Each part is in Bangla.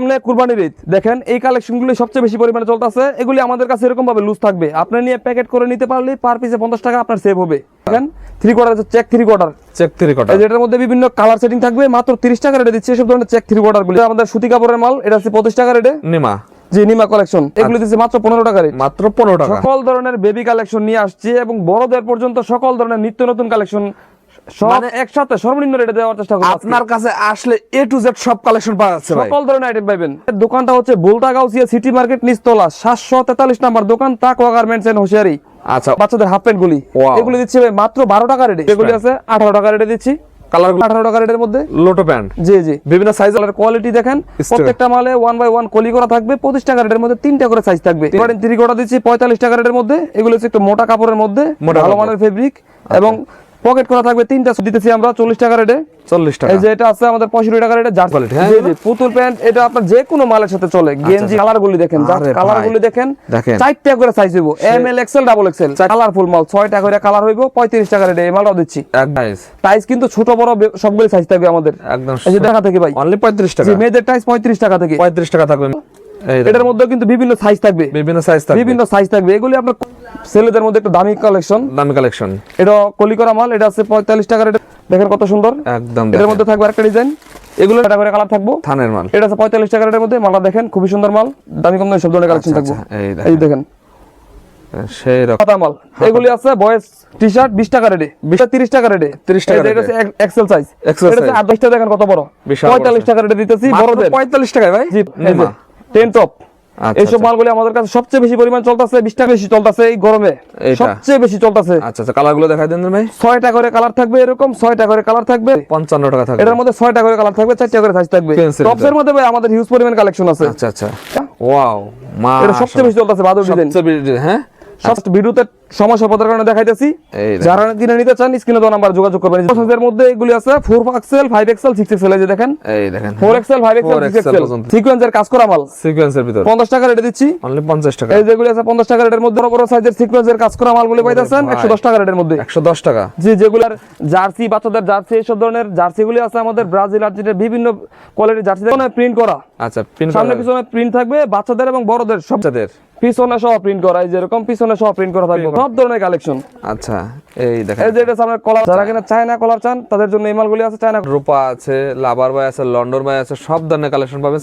সামনে কুরবানির ঈদ, দেখেন এই কালেকশনগুলো সবচেয়ে বেশি পরিমাণে চলতেছে। এগুলি আমাদের কাছে এরকম ভাবে লুজ থাকবে, আপনি নিয়ে প্যাকেট করে নিতে পারলে পার পিসে 50 টাকা আপনার সেভ হবে। দেখেন 3/4 চেক 3/4 চেক 3/4 যেটার মধ্যে বিভিন্ন কালার সেটিং থাকবে, মাত্র 30 টাকা রেটে দিচ্ছে। এসব ধরনের চেক 3/4 গুলো আমাদের সুতি কাপড়ের মাল, এটা হচ্ছে 25 টাকা রেটে। নিমা, জি নিমা কালেকশন, এগুলো দিচ্ছে মাত্র 15 টাকা রেট। মাত্র 15 টাকা। সকল ধরনের বেবি কালেকশন নিয়ে আসছে এবং বড়দের পর্যন্ত সকল ধরনের নিত্য নতুন কালেকশন সব একসাথে সর্বনিম্ন রেটে দেওয়ার চেষ্টা করব। আপনার কাছে আসলে A to Z সব কালেকশন পাওয়া যাচ্ছে ভাই, সকল ধরনের আইটেম পাবেন। দোকানটা হচ্ছে বুলতা গাউসিয়া সিটি মার্কেট নিচতলা 743 নাম্বার দোকান, তাকওয়া গার্মেন্টস এন্ড হোশিয়ারি। আচ্ছা, বাচ্চাদের হাফ প্যান্ট গুলি, এগুলো দিচ্ছে ভাই মাত্র 12 টাকা রেটে। এগুলি আছে 18 টাকা রেটে দিচ্ছি। কালার 18 টাকা রেটের মধ্যে লোটো প্যান্ট, জি জি বিভিন্ন সাইজ কালার কোয়ালিটি দেখেন। প্রত্যেকটা মালে 1 বাই 1 কলি করা থাকবে। 25 টাকা রেটের মধ্যে 3টা করে সাইজ থাকবে। এবারে 3 কোটা দিচ্ছি 45 টাকা রেটের মধ্যে। এগুলো হচ্ছে একটু মোটা কাপড়ের মধ্যে, ভালো মানের ফেব্রিক এবং পকেট করা থাকবে। 3টা দিতেছি আমরা 40 টাকা রেটে। 40 টাকা। এই যে এটা আছে আমাদের 65 টাকা রেটে জার্সি কোয়ালিটি। হ্যাঁ জি জি পুতুল প্যান্ট, এটা আপনার যে কোনো মালের সাথে চলে। গেঞ্জি কালার গুলি দেখেন, কালার গুলি দেখেন। 4টা করে সাইজ হইবো, M L XL double XL. Colourful মাল 6টা করে কালার হইবো, 35 টাকা রেটে এই মালটাও দিচ্ছি। টাইস কিন্তু ছোট বড় সবগুলো সাইজ থাকবে আমাদের একদম। এই যে দেখা থেকে ভাই অনলি 35 টাকা। জি মেয়েদের টাইস 35 টাকা থেকে 35 টাকা থাকবে। এটার মধ্যে কিন্তু বিভিন্ন সাইজ থাকবে, বিভিন্ন সাইজ থাকবে। এগুলি আপনার ছেলেদের মধ্যে একটু দামি কালেকশন। এটা কলি করা মাল, এটা আছে 45 টাকা রেটে। দেখেন কত সুন্দর একদম। এটার মধ্যে থাকবে আরেকটা ডিজাইন, এগুলো এটা করে কালার থাকবো। থানের মাল, এটা আছে 45 টাকা রেটের মধ্যে। মালটা দেখেন খুবই সুন্দর মাল, দামি কম দামি সব ধরনের কালেকশন থাকবে। এই দেখেন সেই রকম মাল। এগুলি আছে বয়েজ টি-শার্ট 20 টাকা রেটে, 30 টাকা রেটে। 30 টাকা এটা আছে এক্সেল সাইজ। এটা আছে 28 টাকা। দেখেন কত বড়, 45 টাকা রেটে দিতেছি বড়দের। 45 টাকায় ভাই। জি 10 টপ। এইসব মালগুলো আমাদের কাছে সবচেয়ে বেশি পরিমাণ চলতেছে। 20 টাকা বেশি চলতেছে এই গরমে, সবচেয়ে বেশি চলতেছে। আচ্ছা আচ্ছা, কালারগুলো দেখাই দেন ভাই। 6টা করে কালার থাকবে, এরকম 6টা করে কালার থাকবে, 55 টাকা থাকবে। এটার মধ্যে 6টা করে কালার থাকবে, 4টা করে সাইজ থাকবে। টপসের মধ্যে ভাই আমাদের হিউজ পরিমাণ কালেকশন আছে। আচ্ছা আচ্ছা, ওয়াও মা, এটা সবচেয়ে বেশি চলতেছে বাদর ডিজাইন। হ্যাঁ সব ভিডিওতে সমস্যা পড়ার কারণে দেখাইতেছি। যারা কিনে নিতে চান স্ক্রিনে দেওয়া নাম্বার যোগাযোগ করবেন। সাইজের মধ্যে এগুলি আছে 4 এক্সেল, 5 এক্সেল, 6 এক্সেল। এই যে দেখেন, এই দেখেন 4 এক্সেল, 5 এক্সেল, 6 এক্সেল সিকোয়েন্সের কাজ করা মাল। সিকোয়েন্সের ভিতর 50 টাকা রেটে দিচ্ছি, অনলি 50 টাকা। এই যেগুলি আছে 50 টাকা রেটের মধ্যে, বড় বড় সাইজের সিকোয়েন্সের কাজ করা মালগুলো পাইতেছেন 110 টাকা রেটের মধ্যে। 110 টাকা। জি, যেগুলার জার্সি, বাচ্চাদের জার্সি, এই সব ধরনের জার্সিগুলি আছে আমাদের ব্রাজিল, আর্জেন্টিনার বিভিন্ন কোয়ালিটির জার্সি প্রিন্ট করা। আচ্ছা, সামনে পিছনে প্রিন্ট থাকবে, বাচ্চাদের এবং বড়দের সবদের পিছনে সহ প্রিন্ট করা। এই যেরকম পিছনে সহ প্রিন্ট করা থাকবে সব ধরনের কালেকশন। আচ্ছা, এই দেখেন, এই যে এটা সামনে কলার, যারা কিনা চায়না কলার চান তাদের জন্য এই মালগুলি আছে। চায়না রূপা আছে, লাভার ভাই আছে, লন্ডন ভাই আছে, সব ধরনের কালেকশন পাবেন।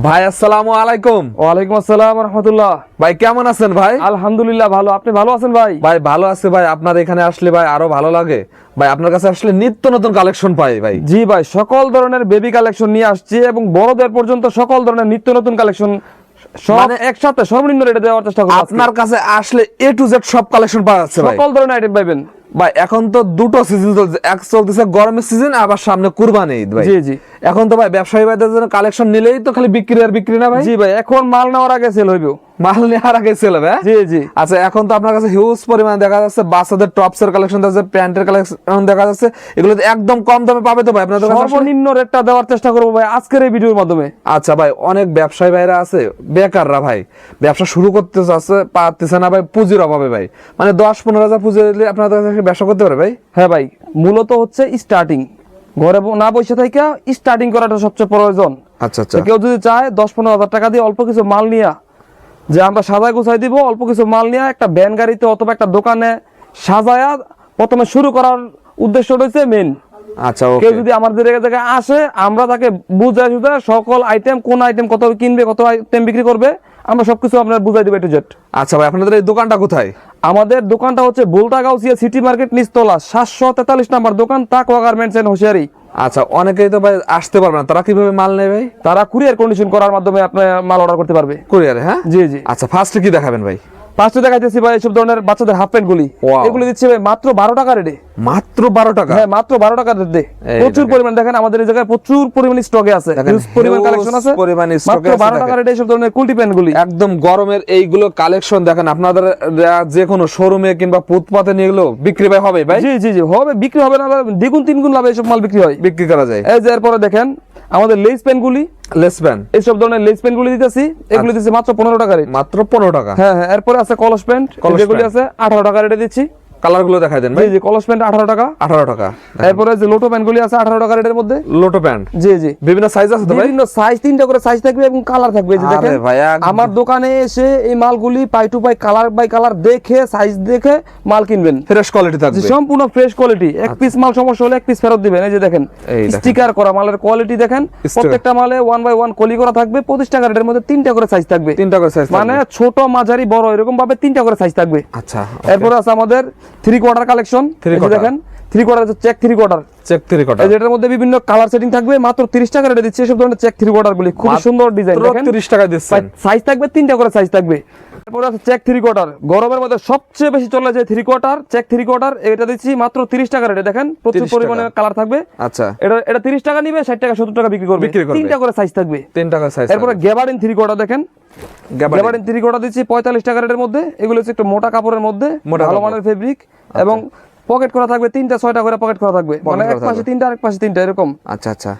ভাই আসসালামু আলাইকুম। ওয়ালাইকুম আসসালাম ওয়া রাহমাতুল্লাহ। ভাই কেমন আছেন ভাই? আলহামদুলিল্লাহ ভালো, আপনি ভালো আছেন ভাই? ভাই ভালো আছে ভাই, আপনার এখানে আসলে ভাই আরো ভালো লাগে ভাই। আপনার কাছে আসলে নিত্য নতুন কালেকশন পাই ভাই। জি ভাই, সকল ধরনের বেবি কালেকশন নিয়ে আসছি এবং বড়দের পর্যন্ত সকল ধরনের নিত্য নতুন কালেকশন সব একসাথে সর্বনিম্ন রেটে দেওয়ার চেষ্টা করব। আপনার কাছে আসলে A to Z সব কালেকশন পাওয়া যাচ্ছে ভাই, সকল ধরনের আইটেম পাবেন ভাই। এখন তো দুটো সিজন চলছে, এক চলতেছে গরমের সিজন, আবার সামনে কুরবানি ঈদ ভাই। জি জি, এখন তো ভাই ব্যবসায়ী ভাইদের জন্য কালেকশন নিলেই তো খালি বিক্রি আর বিক্রি না ভাই। জি ভাই, এখন মাল নেওয়ার আগে সেল হইব, মাল নেওয়ার আগে সেল হবে। জি জি। আচ্ছা, এখন তো আপনার কাছে হিউজ পরিমাণে দেখা যাচ্ছে বাচ্চাদের টপসের কালেকশন দেখা যাচ্ছে, প্যান্টের কালেকশন দেখা যাচ্ছে। এগুলো একদম কম দামে পাবে তো ভাই আপনাদের কাছে? সর্বনিম্ন রেটটা দেওয়ার চেষ্টা করব ভাই আজকের এই ভিডিওর মাধ্যমে। আচ্ছা ভাই, অনেক ব্যবসায়ী ভাইরা আছে, বেকাররা ভাই, ব্যবসা শুরু করতে চাচ্ছে, পারতেছে না ভাই, পুঁজির অভাবে ভাই। মানে 10-15 হাজার পুঁজি দিলে আপনাদের কাছে ব্যবসা করতে পারে ভাই? হ্যাঁ ভাই, মূলত হচ্ছে স্টার্টিং, ঘরে না বসে থেকে স্টার্টিং করাটা সবচেয়ে প্রয়োজন। আচ্ছা আচ্ছা, কেউ যদি চায় 10-15 হাজার টাকা দিয়ে অল্প কিছু মাল নিয়ে, যে আমরা সাজায় গুছাই দিব, অল্প কিছু মাল নিয়ে একটা ভ্যান গাড়িতে অথবা একটা দোকানে সাজায়া প্রথমে শুরু করার উদ্দেশ্য রয়েছে মেন। আচ্ছা, কেউ যদি আমাদের জায়গায় আসে, আমরা তাকে বুঝাই সকল আইটেম, কোন আইটেম কত কিনবে, কত আইটেম বিক্রি করবে, আমরা সবকিছু আপনার বুঝাই দিব A to Z। আচ্ছা ভাই, আপনাদের এই দোকানটা কোথায়? আমাদের দোকানটা হচ্ছে বুলতা গাউসিয়া সিটি মার্কেট নিচতলা 743 নাম্বার দোকান, তাকওয়া গার্মেন্টস এন্ড হোশিয়ারি। আচ্ছা, অনেকেই তো ভাই আসতে পারবে না, তারা কিভাবে মাল নেবে ভাই? তারা কুরিয়ার কন্ডিশন করার মাধ্যমে আপনার মাল অর্ডার করতে পারবে। কুরিয়ারে? হ্যাঁ জি জি। আচ্ছা, ফার্স্টে কি দেখাবেন ভাই? ফার্স্টে দেখাইতেছি ভাই সব ধরনের বাচ্চাদের হাফ প্যান্ট গুলি। এগুলো দিচ্ছে ভাই মাত্র 12 টাকা রেটে। মাত্র 12 টাকা? হ্যাঁ, মাত্র 12 টাকা রেটে। প্রচুর পরিমাণ, দেখেন আমাদের এই জায়গায় প্রচুর পরিমাণ স্টকে আছে, পরিমাণ কালেকশন আছে, মাত্র 12 টাকা রেটে সব ধরনের কুলটি প্যান্ট গুলি। একদম গরমের এইগুলো কালেকশন দেখেন, আপনাদের যে কোনো শোরুমে কিংবা ফুটপাতে নিয়ে গেলেও বিক্রি ভাই হবে ভাই? জি জি জি, হবে, বিক্রি হবে না, দ্বিগুণ তিনগুণ লাভে এসব মাল বিক্রি হয়, বিক্রি করা যায়। এই যে এরপরে দেখেন আমাদের লেস প্যান্ট গুলি, লেস প্যান্ট, এইসব ধরনের লেস প্যান্ট গুলি দিতেছি। এগুলো দিচ্ছে মাত্র 15 টাকা রেট। মাত্র 15 টাকা? হ্যাঁ হ্যাঁ। এরপরে আছে কলস প্যান্ট, যেগুলি আছে 18 টাকা রেটে দিচ্ছি। কালার গুলো দেখাই দেন ভাই। জি জি, কলস প্যান্ট 18 টাকা। 18 টাকা। এরপরে যে লোটো প্যান্ট গুলি আছে 18 টাকা রেটের মধ্যে। লোটো প্যান্ট জি জি, বিভিন্ন সাইজ আছে তো ভাই? বিভিন্ন সাইজ, 3টা করে সাইজ থাকবে এবং কালার থাকবে। এই যে আরে দেখেন ভাই, একদম। আমার দোকানে এসে এই মালগুলি পাই টু পাই কালার বাই কালার দেখে সাইজ দেখে মাল কিনবেন। ফ্রেশ কোয়ালিটি যে থাকবে। সম্পূর্ণ ফ্রেশ কোয়ালিটি। এক পিস মাল সমস্যা হলে এক পিস ফেরত দিবেন। এই যে দেখেন এই দেখেন। স্টিকার করা মালের কোয়ালিটি দেখেন। প্রত্যেকটা মালে 1 বাই 1 কলি করা থাকবে। 25 টাকা রেটের মধ্যে 3টা করে সাইজ থাকবে। 3টা করে সাইজ মানে ছোট মাঝারি বড় এরকম ভাবে 3টা করে সাইজ থাকবে। আচ্ছা, এরপর আছে আমাদের 3 কোয়ার্টার কালেকশন। Three এই যে quarter। দেখেন 3 কোয়ার্টার হচ্ছে চেক 3 কোয়ার্টার। Check 3 quarter. এই যেটার মধ্যে বিভিন্ন কালার সেটিং থাকবে। মাত্র 30 টাকা রেটে দিচ্ছে সব ধরনের চেক 3 কোয়ার্টার গুলি। খুব সুন্দর ডিজাইন দেখেন। 30 টাকা দিচ্ছেন। সাইজ থাকবে 3টা করে সাইজ থাকবে। এরপর আছে চেক 3 কোয়ার্টার। গরমের মধ্যে সবচেয়ে বেশি চলে যায় 3 কোয়ার্টার, চেক 3 কোয়ার্টার। এটা দিচ্ছি মাত্র 30 টাকা রেটে। দেখেন প্রচুর 30 টাকা। পরিমাণে কালার থাকবে। আচ্ছা, এটা 30 টাকা নিবে, 60 টাকা 70 টাকা বিক্রি করবে। 3টা করে সাইজ থাকবে। 3 টাকা সাইজ। এরপরে গ্যাবার্ডিন 3 কোয়ার্টার দেখেন। গ্যাবার্ডিন 3 কোয়ার্টার দিচ্ছি 45 টাকা রেটের মধ্যে। এগুলো হচ্ছে একটু মোটা কাপড়ের মধ্যে, মোটা ভালো কাপড়। মানের ফেব্রিক এবং পকেট করা থাকবে। 3টা 6টা করে পকেট করা থাকবে। মানে এক পাশে 3টা আরেক পাশে 3টা এরকম। আচ্ছা আচ্ছা,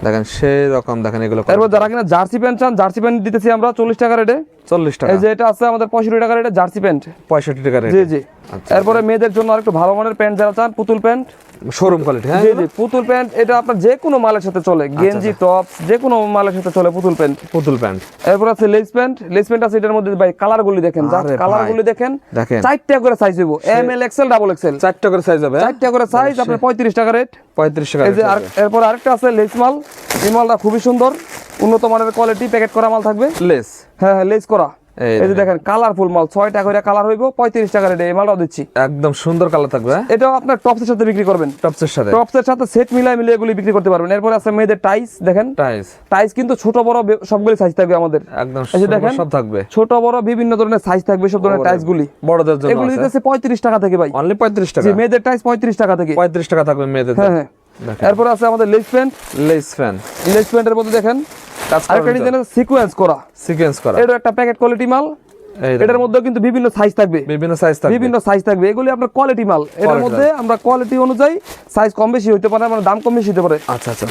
দেখেন সেই রকম দেখেন এগুলো। এরপর যারা কিনা জার্সি প্যান্ট চান, জার্সি প্যান্ট দিতেছি আমরা 40 টাকা রেটে। 40 টাকা। এই যে এটা আছে আমাদের 65 টাকা রেটে জার্সি প্যান্ট। 65 টাকা রেট। জি জি। এরপরে মেয়েদের জন্য আরেকটু ভালো মানের প্যান্ট যারা চান, পুতুল প্যান্ট। Showroom quality. হ্যাঁ, জি জি, পুতুল প্যান্ট এটা আপনার যে কোনো মালের সাথে চলে। গেঞ্জি টপস যে কোনো মালের সাথে চলে পুতুল প্যান্ট। পুতুল প্যান্ট। এরপর আছে লেস প্যান্ট। লেস প্যান্ট আছে এটার মধ্যে ভাই কালার গুলি দেখেন, জাস্ট আরে কালার ভাই, গুলি দেখেন। দেখেন। 4টা করে সাইজ হইব, M L XL double XL. 4টা করে সাইজ হবে। 4টা করে সাইজ আপনার 35 টাকা রেট। 35 টাকা। এই যে এরপর আরেকটা আছে লেস মাল। এই মালটা খুবই সুন্দর, উন্নত মানের কোয়ালিটি, প্যাকেট করা মাল থাকবে। লেস। হ্যাঁ হ্যাঁ, লেস করা। এই এই যে দেখেন কালারফুল মাল, 6টা করে কালার হইব, 35 টাকা রেটে এই মালটাও দিচ্ছি। একদম সুন্দর কালার থাকবে। হ্যাঁ, এটাও আপনার টপসের সাথে বিক্রি করবেন। টপসের সাথে। টপসের সাথে সেট মিলাই মিলিয়ে এগুলি বিক্রি করতে পারবেন। এরপর আছে মেয়েদের টাইস দেখেন। টাইস। টাইস কিন্তু ছোট বড় সবগুলি সাইজ থাকবে আমাদের। একদম এই যে দেখেন সব থাকবে। ছোট বড় বিভিন্ন ধরনের সাইজ থাকবে সব ধরনের টাইস গুলি। বড়দের জন্য এগুলি আছে। দিতেছে 35 টাকা থেকে ভাই। অনলি 35 টাকা। জি, মেয়েদের টাইস 35 টাকা থেকে। 35 টাকা থাকবে মেয়েদের। হ্যাঁ হ্যাঁ। দেখেন। এরপর আছে আমাদের less pant. Less fan. Less প্যান্টের মধ্যে দেখেন আরেকটা ডিজাইন আছে সিকোয়েন্স করা। সিকোয়েন্স করা। এটা একটা প্যাকেট কোয়ালিটি মাল। এই এটার মধ্যে কিন্তু বিভিন্ন সাইজ থাকবে। বিভিন্ন সাইজ থাকবে। বিভিন্ন সাইজ থাকবে। এগুলি আপনার কোয়ালিটি মাল। এটার মধ্যে আমরা কোয়ালিটি অনুযায়ী সাইজ কম বেশি হতে পারে, মানে দাম কম বেশি হতে পারে। আচ্ছা আচ্ছা,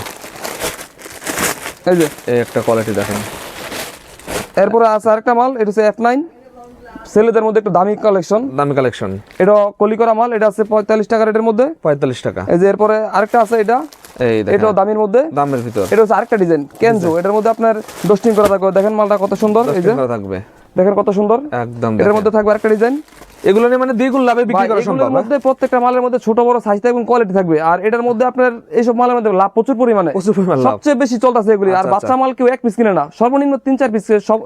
এই যে এই একটা কোয়ালিটি দেখেন। এরপরে আছে আরেকটা মাল, এটা হচ্ছে F9 ছেলেদের মধ্যে একটু দামি কালেকশন। দামি কালেকশন। এটা কলি করা মাল। এটা আছে 45 টাকা রেটের মধ্যে। 45 টাকা। এই যে এরপরে আরেকটা আছে এটা, এই দেখেন। এটাও দামের মধ্যে। দামের ভিতর। এটা হচ্ছে আরেকটা ডিজাইন কেনজো। এটার মধ্যে আপনার ডস্টিং করা থাকবে। দেখেন মালটা কত সুন্দর। এই যে থাকবে। দেখেন কত সুন্দর। একদম। এটার মধ্যে থাকবে আরেকটা ডিজাইন। এগুলো নিয়ে মানে দ্বিগুণ লাভে বিক্রি করা সম্ভব। এগুলোর মধ্যে প্রত্যেকটা মালের মধ্যে ছোট বড় সাইজ এবং কোয়ালিটি থাকবে। আর এটার মধ্যে আপনার এইসব মালের মধ্যে লাভ প্রচুর পরিমাণে। প্রচুর পরিমাণ লাভ। সবচেয়ে বেশি চলতেছে এগুলি। আর আচ্ছা, বাচ্চা মাল কেউ এক পিস কিনে না, সর্বনিম্ন 3-4 পিস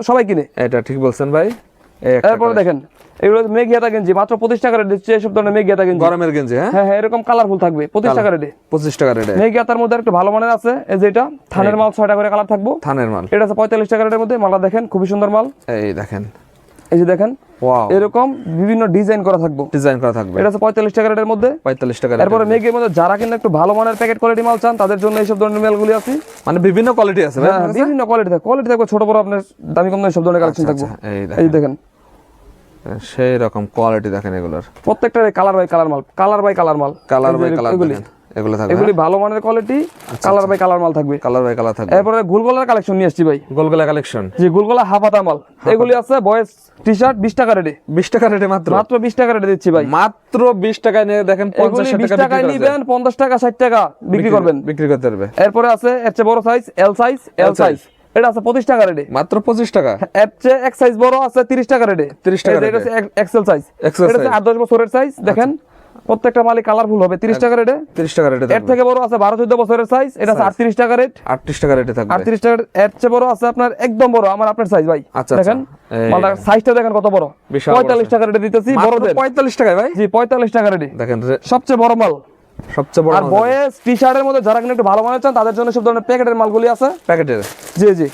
সবাই কিনে। এটা ঠিক বলছেন ভাই। এই একটা এরপরে দেখেন এগুলো মেঘিয়াতা গেঞ্জি মাত্র 25 টাকা রেটে দিচ্ছে। এসব ধরনের মেঘিয়াতা গেঞ্জি গরমের গেঞ্জি। হ্যাঁ হ্যাঁ হ্যাঁ, এরকম কালারফুল থাকবে 25 টাকা রেটে। 25 টাকা রেটে। মেঘিয়াতার মধ্যে একটু ভালো মানের আছে। এই যে এটা থানের মাল, 6টা করে কালার থাকবো। থানের মাল। এটা আছে 45 টাকা রেটের মধ্যে। মালটা দেখেন খুবই সুন্দর মাল। এই দেখেন। এই যে দেখেন ওয়াও, এরকম বিভিন্ন ডিজাইন করা থাকবো। ডিজাইন করা থাকবে। এটা আছে 45 টাকা রেটের মধ্যে। 45 টাকা। এরপরে মেঘের মধ্যে যারা কিনা একটু ভালো মানের প্যাকেট কোয়ালিটি মাল চান তাদের জন্য এইসব ধরনের মালগুলি আছে। মানে বিভিন্ন কোয়ালিটি আছে ভাই। হ্যাঁ, বিভিন্ন কোয়ালিটি থাকবে। কোয়ালিটি থাকবে ছোট বড় আপনার দামি কম দামি সব ধরনের কালেকশন থাকবে। এই দেখেন সেই রকম কোয়ালিটি দেখেন এগুলোর। প্রত্যেকটা কালার বাই কালার মাল। কালার বাই কালার মাল। কালার বাই কালার এগুলি দেখেন। এগুলো থাকবে। এগুলি ভালো মানের কোয়ালিটি, কালার বাই কালার মাল থাকবে। কালার বাই কালার থাকবে। এরপরে গোলগলার কালেকশন নিয়ে আসছি ভাই। গোলগলা কালেকশন। জি, গোলগলা হাফ হাতা মাল। এগুলি আছে বয়েজ টি শার্ট 20 টাকা রেটে। 20 টাকা রেটে মাত্র। মাত্র 20 টাকা রেটে দিচ্ছি ভাই। মাত্র 20 টাকায় নিয়ে দেখেন 50 20 টাকা টাকায় নিবেন, 50 টাকা 60 টাকা বিক্রি করবেন। বিক্রি করতে পারবে। এরপরে আছে এর চেয়ে বড় সাইজ এল সাইজ। এটা আছে 25 টাকা রেটে। মাত্র 25 টাকা। এর চেয়ে এক সাইজ বড় আছে 30 টাকা রেটে। 30 টাকা এটা হচ্ছে এক্সেল সাইজ। XL এটা হচ্ছে 8-10 বছরের সাইজ। দেখেন প্রত্যেকটা মালই কালারফুল হবে। 30 টাকা রেটে। 30 টাকা রেটে এর থাকবে। থেকে বড় আছে 12-14 বছরের সাইজ। এটা আছে 38 টাকা রেট। 38 টাকা রেটে থাকবে। 38 টাকা। এর চেয়ে বড় আছে আপনার একদম বড় আমার আপনার সাইজ ভাই। আচ্ছা, দেখেন এই মালটার সাইজটা দেখেন কত বড়। বিশাল বড় 45 টাকা রেটে দিতেছি মাত্র বড়দের। 45 টাকায় ভাই। জি, 45 টাকা রেটে দেখেন সবচেয়ে বড় মাল। সবচেয়ে বড় আর বয়েজ টি শার্টের মধ্যে যারা কিনা একটু ভালো মানের চান তাদের জন্য সব ধরনের প্যাকেটের মালগুলি আছে। প্যাকেটের। জি জি।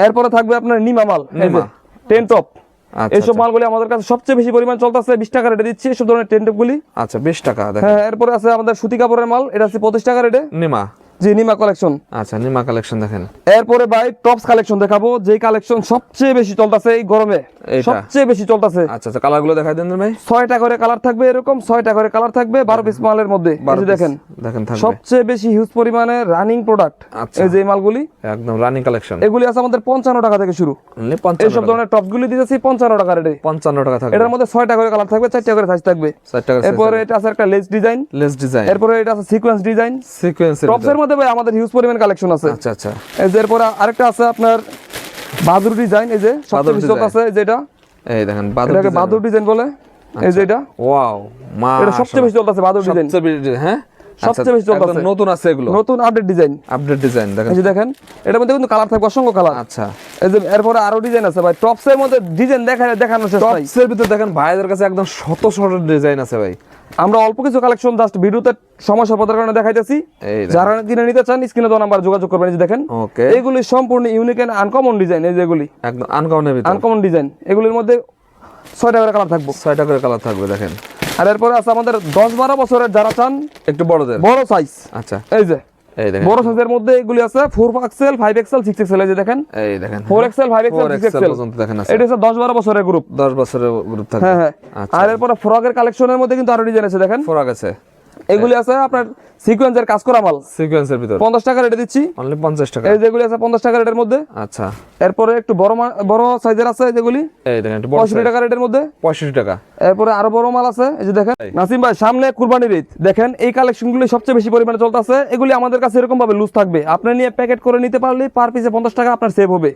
এরপরে থাকবে আপনার নিমা মাল। নিমা। টেন টপ। আচ্ছা, এইসব মালগুলি আমাদের কাছে সবচেয়ে বেশি পরিমাণ চলতেছে। 20 টাকা রেটে দিচ্ছি এসব ধরনের টেন টপ গুলি। আচ্ছা 20 টাকা দেখেন। হ্যাঁ, এরপরে আছে আমাদের সুতি কাপড়ের মাল। এটা আছে 25 টাকা রেটে। নিমা। জি নিমা কালেকশন। আচ্ছা নিমা কালেকশন দেখেন। এরপরে ভাই টপস কালেকশন দেখাবো, যে কালেকশন সবচেয়ে বেশি চলতেছে এই গরমে, এইটা? সবচেয়ে বেশি চলতেছে। আচ্ছা আচ্ছা কালার গুলো দেখাই দেন ভাই। 6টা করে কালার থাকবে, এরকম 6টা করে কালার থাকবে 12 পিস মালের মধ্যে। এই যে দেখেন দেখেন থাকবে সবচেয়ে বেশি হিউজ পরিমাণে রানিং প্রোডাক্ট। আচ্ছা। এই যে এই মালগুলি একদম রানিং কালেকশন, এগুলি আছে আমাদের 55 টাকা থেকে শুরু। অনলি 55 এইসব ধরনের টপ গুলি দিতেছি 55 টাকা রেটে। 55 টাকা থাকবে। এটার মধ্যে 6টা করে কালার থাকবে, 4টা করে সাইজ থাকবে। 60 টাকা এরপরে এটা আছে একটা লেস ডিজাইন, লেস ডিজাইন। এরপরে এটা আছে সিকোয়েন্স ডিজাইন। সিকোয়েন্সের টপস এর মধ্যে ভাই আমাদের হিউজ পরিমাণ কালেকশন আছে। আচ্ছা আচ্ছা এই যে এরপরে আরেকটা আছে আপনার বাদুর ডিজাইন। এই যে সবচেয়ে বেশি চলতেছে এই যে এটা, এই দেখেন বাদুর এটাকে বাদুর ডিজাইন বলে। এই যে এটা, ওয়াও মা এটা সবচেয়ে বেশি চলতেছে বাদুর ডিজাইন, সবচেয়ে বেশি, হ্যাঁ সবচেয়ে বেশি চলতেছে। একদম নতুন আছে এগুলো, নতুন আপডেট ডিজাইন। আপডেট ডিজাইন দেখেন। এই যে দেখেন এটার মধ্যে কিন্তু কালার থাকবে অসংখ্য কালার। আচ্ছা এই যে এরপরে আরো ডিজাইন আছে ভাই, টপস এর মধ্যে ডিজাইন দেখানোর শেষ নাই। টপসের ভিতর দেখেন ভাইদের কাছে একদম শত শত ডিজাইন আছে ভাই। আমরা অল্প কিছু কালেকশন জাস্ট ভিডিওতে সময় স্বল্পতার কারণে দেখাইতেছি। এই দেখেন। যারা কিনে নিতে চান স্ক্রিনে দেওয়া নাম্বার যোগাযোগ করবেন। এই যে দেখেন ওকে এগুলি সম্পূর্ণ ইউনিক এন্ড আনকমন ডিজাইন। এই যেগুলি একদম আনকমনের ভিতর আনকমন ডিজাইন, এগুলির মধ্যে 6টা করে কালার থাকবে। 6টা করে কালার থাকবে দেখেন। আর এরপরে আছে আমাদের 10-12 বছরের যারা চান একটু বড়দের, বড় সাইজ। আচ্ছা এই যে এই দেখেন বড় সাইজের মধ্যে এগুলি আছে 4 এক্সেল 5 এক্সেল 6 এক্সেল। এই যে দেখেন এই দেখেন 4 এক্সেল 5 এক্সেল 6 এক্সেল পর্যন্ত দেখেন আছে। এটা হচ্ছে 10-12 বছরের গ্রুপ। 10 বছরের গ্রুপ থাকবে। হ্যাঁ হ্যাঁ। আচ্ছা আর এরপরে ফ্রকের কালেকশনের মধ্যে কিন্তু আরো ডিজাইন আছে দেখেন। ফরাক আছে, এগুলি আছে আপনার সিকোয়েন্সের কাজ করা মাল, সিকোয়েন্সের ভিতর 50 টাকা রেটে দিচ্ছি। অনলি 50 টাকা। এই যেগুলি আছে 50 টাকা রেটের মধ্যে। আচ্ছা এরপরে একটু বড় সাইজের আছে যেগুলি এই দেখেন একটু বড় 65 টাকা রেটের মধ্যে। 65 টাকা। এরপরে আরো বড় মাল আছে এই যে দেখেন। নাসিম ভাই সামনে কুরবানির ঈদ, দেখেন এই কালেকশনগুলো সবচেয়ে বেশি পরিমাণে চলতেছে। এগুলি আমাদের কাছে এরকম ভাবে লুজ থাকবে, আপনি নিয়ে প্যাকেট করে নিতে পারলে পার পিসে 50 টাকা আপনার সেভ হবে।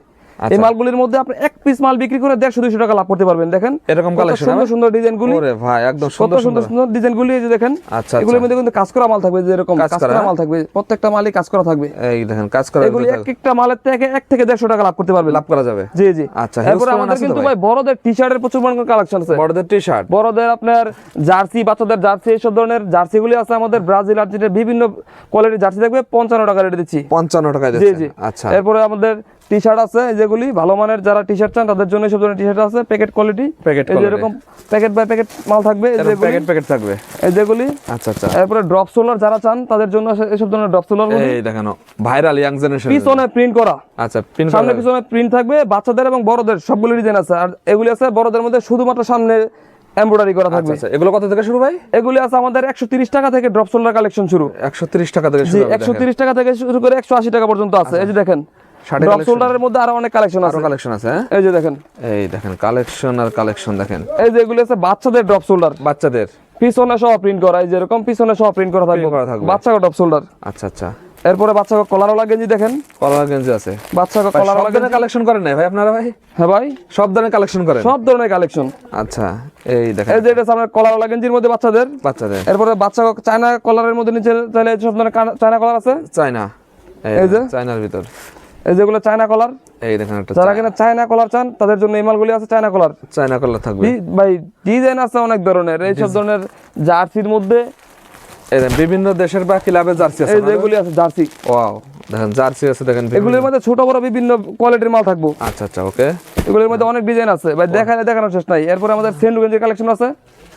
এই মালগুলির মধ্যে আপনি এক পিস মাল বিক্রি করে 150-200 টাকা লাভ করতে পারবেন। দেখেন এরকম কালেকশন সুন্দর সুন্দর ডিজাইনগুলি। ওরে ভাই একদম কত সুন্দর সুন্দর সুন্দর ডিজাইনগুলি এই যে দেখেন। আচ্ছা এগুলোর মধ্যে কিন্তু কাজ করা মাল থাকবে, যে এরকম কাজ কাজ করা করা মাল থাকবে, প্রত্যেকটা মালই কাজ করা থাকবে। এই দেখেন কাজ করা এগুলি এক একটা মালের থেকে 1 থেকে 150 টাকা লাভ করতে পারবেন। লাভ করা যাবে। জি জি। আচ্ছা এরপর আমাদের কিন্তু ভাই বড়দের টি-শার্টের প্রচুর পরিমাণে কালেকশন আছে। বড়দের টি-শার্ট, বড়দের আপনার জার্সি, বাচ্চাদের জার্সি, এইসব ধরনের জার্সিগুলি আছে আমাদের। ব্রাজিল আর্জেন্টিনার বিভিন্ন কোয়ালিটির জার্সি থাকবে 55 টাকা রেটে দিচ্ছি। 55 টাকায় জি দিচ্ছেন। জি। আচ্ছা এরপরে আমাদের টি-শার্ট আছে যেগুলি ভালো মানের, যারা টি-শার্ট চান তাদের জন্য সব ধরনের টি-শার্ট আছে প্যাকেট কোয়ালিটি। প্যাকেট এই যে এরকম প্যাকেট বাই প্যাকেট মাল থাকবে এই যেগুলি, প্যাকেট প্যাকেট থাকবে এই যেগুলি। আচ্ছা আচ্ছা। এরপরে ড্রপ সোলার যারা চান তাদের জন্য এসব ধরনের ড্রপ সোলার এই দেখেন ভাইরাল ইয়াং জেনারেশন। পিছনে প্রিন্ট করা, আচ্ছা পিন সামনে পিছনে প্রিন্ট থাকবে। বাচ্চাদের এবং বড়দের সবগুলো ডিজাইন আছে। আর এগুলি আছে বড়দের মধ্যে শুধুমাত্র সামনে এমব্রয়ডারি করা থাকবে। আচ্ছা এগুলো কত থেকে শুরু ভাই? এগুলি আছে আমাদের 130 টাকা থেকে ড্রপ সোলার কালেকশন শুরু। 130 টাকা থেকে জি শুরু হবে। 130 টাকা থেকে শুরু করে 180 টাকা পর্যন্ত আছে। এই যে দেখেন ড্রপ সোলারের মধ্যে আরো অনেক কালেকশন আছে। কালেকশন আছে হ্যাঁ। এই যে দেখেন, এই দেখেন কালেকশন আর কালেকশন দেখেন। এই যে এগুলি আছে বাচ্চাদের ড্রপ সোল্ডার, বাচ্চাদের পিছনে সহ প্রিন্ট করা। এই যে এরকম পিছনে সহ প্রিন্ট করা থাকবে করা থাকবে। বাচ্চাকে ড্রপ সোল্ডার। আচ্ছা আচ্ছা। এরপরে বাচ্চাকে কলারওয়ালা গেঞ্জি দেখেন, কলার গেঞ্জি আছে। বাচ্চাকে সব কলারওয়ালা ধরনের কালেকশন করেন না ভাই আপনারা ভাই? হ্যাঁ ভাই সব ধরনের কালেকশন করেন? সব ধরনের কালেকশন। আচ্ছা এই দেখেন এই যে এটা আপনার কলারওয়ালা গেঞ্জির মধ্যে বাচ্চাদের। বাচ্চাদের এরপরে বাচ্চাকে চায়না কলারের মধ্যে নিচে চাইলে সব ধরনের চায়না কলার আছে। চায়না, এই যে চায়নার ভিতর এই যেগুলো চায়না কলার। এই দেখেন একটা যারা কিনা চায়না কলার চান তাদের জন্য এই মালগুলি আছে চায়না কলার। চায়না কলার থাকবে ভাই ডিজাইন আছে অনেক ধরনের। এই সব ধরনের জার্সির মধ্যে এই দেখেন বিভিন্ন দেশের বা ক্লাবের জার্সি আছে। এই যেগুলি আছে জার্সি, ওয়াও দেখেন জার্সি আছে দেখেন। এগুলির মধ্যে ছোট বড় বিভিন্ন কোয়ালিটির মাল থাকবো। আচ্ছা আচ্ছা ওকে। এগুলির মধ্যে অনেক ডিজাইন আছে ভাই, দেখানোর শেষ নাই। এরপরে আমাদের সেন্ডু গেঞ্জির কালেকশন আছে।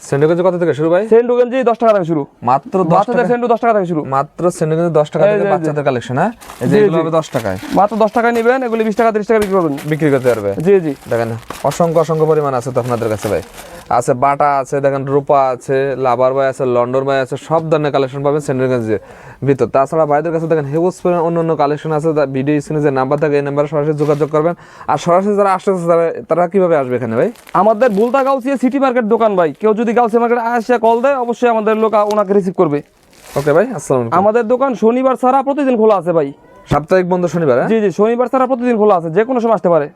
সেন্ডোগঞ্জ কত থেকে শুরু ভাই? সেন্ডু গেঞ্জি 10 টাকা থেকে শুরু, মাত্র 10 বাচ্চাদের টাকা। সেন্ডু 10 টাকা থেকে শুরু। মাত্র সেন্ডোগঞ্জ 10 টাকা থেকে বাচ্চাদের কালেকশন। হ্যাঁ এই যে এগুলো হবে 10 টাকায়, মাত্র 10 টাকায় নেবেন। এগুলি 20 টাকা 30 টাকা বিক্রি করবেন, বিক্রি করতে পারবে। জি জি। দেখেন অসংখ্য অসংখ্য পরিমাণ আছে তো আপনাদের কাছে ভাই। আছে বাটা আছে, দেখেন রূপা আছে, লাভার ভাই আছে, লন্ডন ভাই আছে, সব ধরনের কালেকশন পাবেন সেন্ডোগঞ্জের ভিতর। তাছাড়া ভাইদের কাছে দেখেন হিউজ পরিমাণ অন্য কালেকশন আছে। ভিডিও স্ক্রিনে যে নাম্বার থাকে এই নাম্বারে সরাসরি যোগাযোগ করবেন। আর সরাসরি যারা আসতেছে তারা কিভাবে আসবে এখানে ভাই? আমাদের বুলতা গাউসিয়া সিটি মার্কেট দোকান ভাই। কেউ যদি গাউসিয়া মার্কেট আসে কল দেয় অবশ্যই আমাদের লোক ওনাকে রিসিভ করবে। ওকে ভাই আসসালামু আলাইকুম। আমাদের দোকান শনিবার ছাড়া প্রতিদিন খোলা আছে ভাই। সাপ্তাহিক বন্ধ শনিবার? জি জি, শনিবার ছাড়া প্রতিদিন খোলা আছে, যে কোনো সময় আসতে পারে।